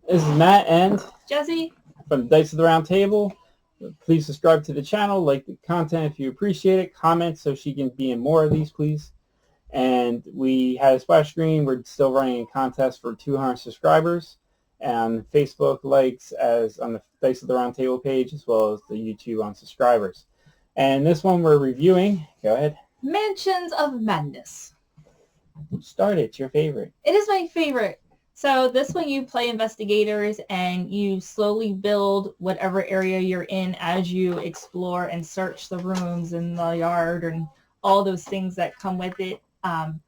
This is Matt and Jesse from the Dice of the Round Table. Please subscribe to the channel, like the content if you appreciate it, comment so she can be in more of these, please. And we had a splash screen. We're still running a contest for 200 subscribers and Facebook likes as on the Dice of the Round Table page, as well as the YouTube on subscribers. And this one we're reviewing. Go ahead. Mansions of Madness. Start it. It's your favorite. It is my favorite. So this one you play investigators and you slowly build whatever area you're in as you explore and search the rooms and the yard and all those things that come with it.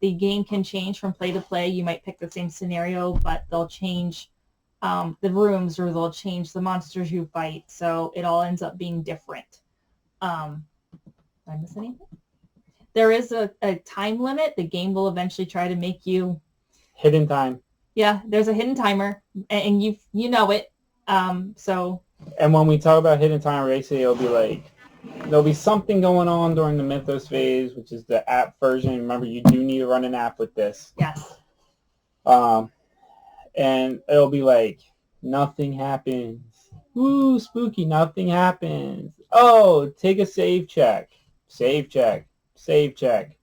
The game can change from play to play. You might pick the same scenario, but they'll change the rooms or they'll change the monsters you fight. So it all ends up being different. Did I miss anything? There is a time limit. The game will eventually try to make you... Hidden time. Yeah, there's a hidden timer, and you know it. So. And when we talk about hidden timer, basically it'll be like there'll be something going on during the Mythos phase, which is the app version. Remember, you do need to run an app with this. Yes. And it'll be like nothing happens. Ooh, spooky! Nothing happens. Oh, take a save check. Save check. Save check.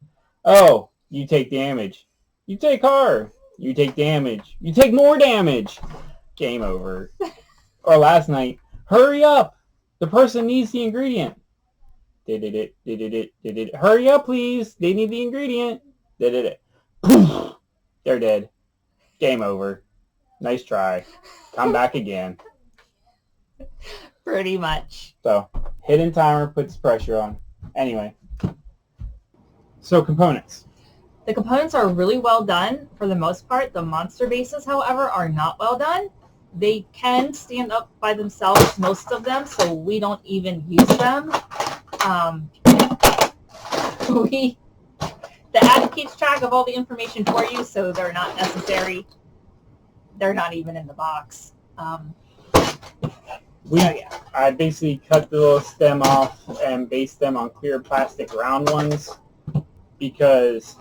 Oh, you take damage. You take horror. You take damage. You take more damage. Game over. Or last night, hurry up. The person needs the ingredient. Did it. Hurry up, please. They need the ingredient. Did it. Poof. They're dead. Game over. Nice try. Come back again. Pretty much. So, hidden timer puts pressure on. Anyway. So, components. The components are really well done for the most part. The monster bases, however, are not well done. They can stand up by themselves, most of them, so we don't even use them. The app keeps track of all the information for you, so they're not necessary. They're not even in the box. I basically cut the little stem off and based them on clear plastic round ones because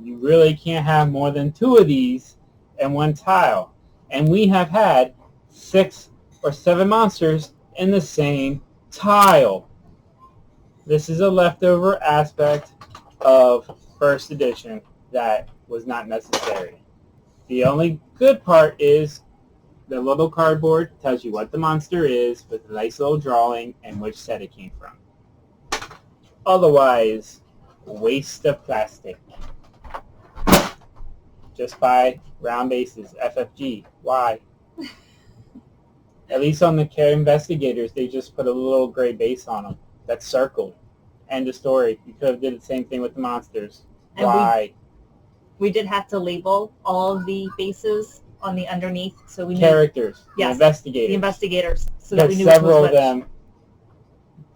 you really can't have more than 2 of these in one tile. And we have had 6 or 7 monsters in the same tile. This is a leftover aspect of first edition that was not necessary. The only good part is the little cardboard tells you what the monster is with a nice little drawing and which set it came from. Otherwise, waste of plastic. Just buy round bases, FFG. Why? At least on the care investigators, they just put a little gray base on them that's circled. End of story. You could have did the same thing with the monsters. And Why? We did have to label all of the bases on the underneath, so we knew Characters. Yes, investigators. the investigators, so that we knew several which was of which. them.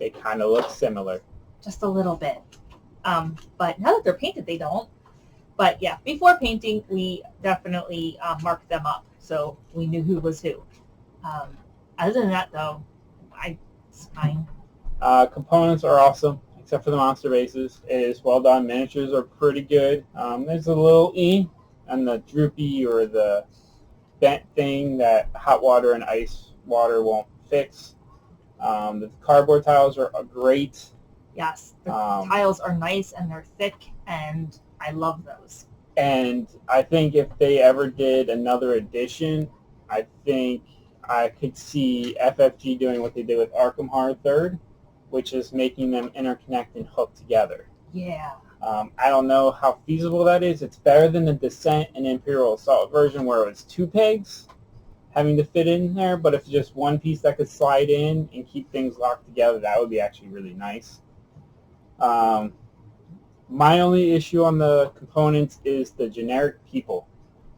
They kind of look similar. Just a little bit. But now that they're painted, they don't. But yeah, before painting, we definitely marked them up, so we knew who was who. Other than that, though, it's fine. Components are awesome, except for the monster bases. It is well done. Miniatures are pretty good. There's a little E on the droopy or the bent thing that hot water and ice water won't fix. The cardboard tiles are great. Yes, the tiles are nice and they're thick, and I love those. And I think if they ever did another edition, I think I could see FFG doing what they did with Arkham Horror 3rd, which is making them interconnect and hook together. Yeah. I don't know how feasible that is. It's better than the Descent and Imperial Assault version where it was 2 pegs having to fit in there, but if it's just one piece that could slide in and keep things locked together, that would be actually really nice. My only issue on the components is the generic people.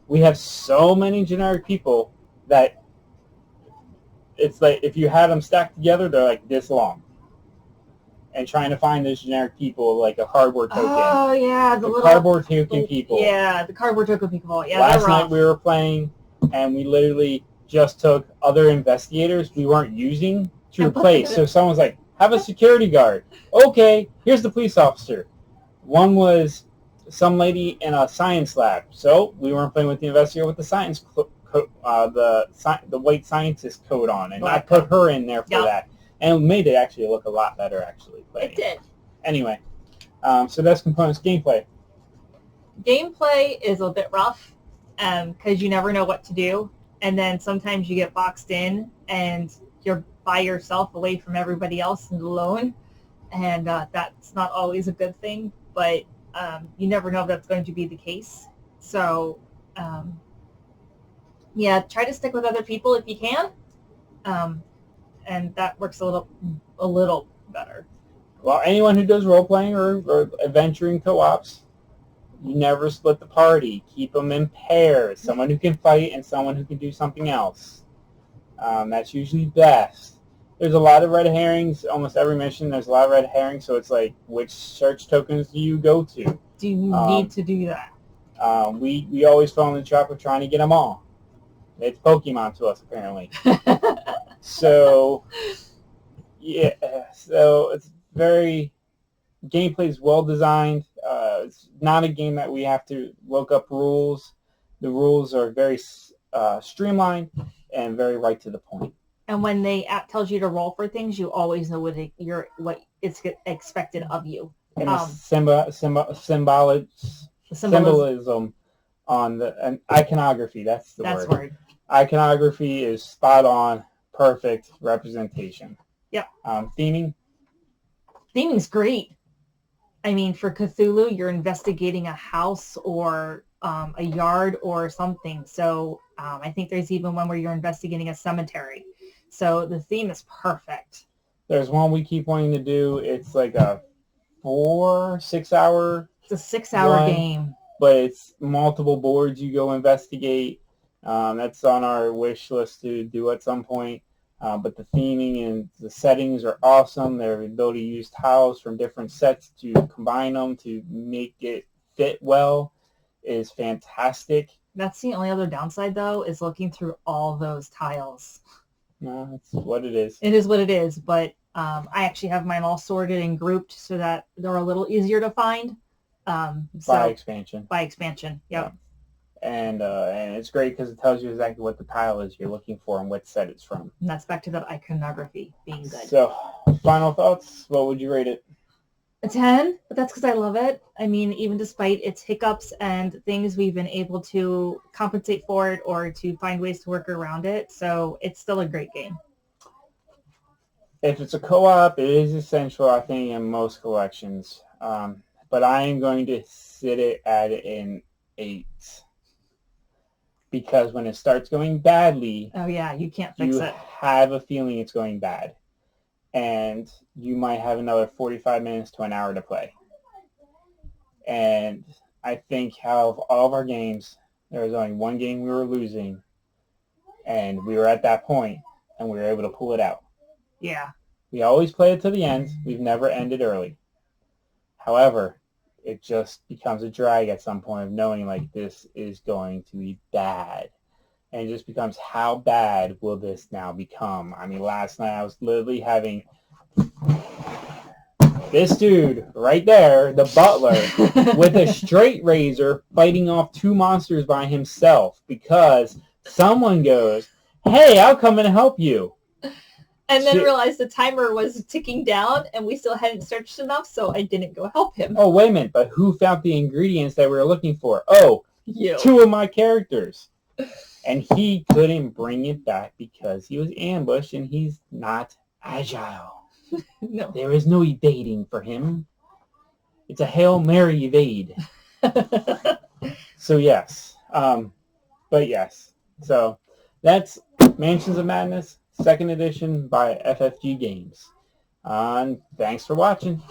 We have so many generic people that it's like if you had them stacked together, they're like this long. And trying to find those generic people like a cardboard token. Oh, yeah, the little... cardboard token people. Yeah, the cardboard token people. Yeah, Last night we were playing, and we literally just took other investigators we weren't using to replace. So someone's like, have a security guard. Okay, here's the police officer. One was some lady in a science lab. So we weren't playing with the investigator with the science the white scientist coat on, and I Black put her in there for Yep. that, and it made it actually look a lot better. Actually, It did. Anyway, so that's components. Gameplay. Gameplay is a bit rough because you never know what to do, and then sometimes you get boxed in and you're by yourself away from everybody else and alone, and that's not always a good thing, but you never know if that's going to be the case. So yeah, try to stick with other people if you can, and that works a little better. Well, anyone who does role-playing or adventuring co-ops, you never split the party. Keep them in pairs. Someone who can fight and someone who can do something else. That's usually best. There's a lot of red herrings. Almost every mission, there's a lot of red herrings, so it's like, which search tokens do you go to? Do you need to do that? We always fall in the trap of trying to get them all. It's Pokemon to us, apparently. So, yeah, so it's very... Gameplay is well designed. It's not a game that we have to look up rules. The rules are very streamlined and very right to the point. And when the app tells you to roll for things, you always know what is expected of you. And the symbolism on the iconography, that's the word. Iconography is spot on, perfect representation. Yep. Theming? Theming's great. I mean, for Cthulhu, you're investigating a house or a yard or something. So I think there's even one where you're investigating a cemetery. So the theme is perfect. There's one we keep wanting to do. It's like a 6 hour. It's a 6 hour game. But it's multiple boards you go investigate. That's on our wish list to do at some point. But the theming and the settings are awesome. Their ability to use tiles from different sets to combine them to make it fit well is fantastic. That's the only other downside, though, is looking through all those tiles. No, that's what it is. It is what it is, but I actually have mine all sorted and grouped so that they're a little easier to find. By expansion. By expansion, yep. Yeah. And it's great because it tells you exactly what the tile is you're looking for and what set it's from. And that's back to that iconography being good. So, final thoughts? What would you rate it? A 10, but that's because I love it. I mean, even despite its hiccups and things, we've been able to compensate for it or to find ways to work around it. So it's still a great game. If it's a co-op, it is essential, I think, in most collections. But I am going to sit it at an 8. Because when it starts going badly... Oh, yeah, you can't fix it. You have a feeling it's going bad. And you might have another 45 minutes to an hour to play. And I think out of all of our games, there was only one game we were losing. And we were at that point, and we were able to pull it out. Yeah. We always play it to the end. We've never ended early. However, it just becomes a drag at some point of knowing, like, this is going to be bad. And it just becomes, how bad will this now become? I mean, last night I was literally having this dude right there, the butler, with a straight razor fighting off 2 monsters by himself because someone goes, hey, I'll come and help you. And then realized the timer was ticking down and we still hadn't searched enough, so I didn't go help him. Oh, wait a minute, but who found the ingredients that we were looking for? Oh, you. 2 of my characters. And he couldn't bring it back because he was ambushed and he's not agile. No. There is no evading for him. It's a Hail Mary evade. So, yes. But, yes. So, that's Mansions of Madness, 2nd edition by FFG Games. And thanks for watching.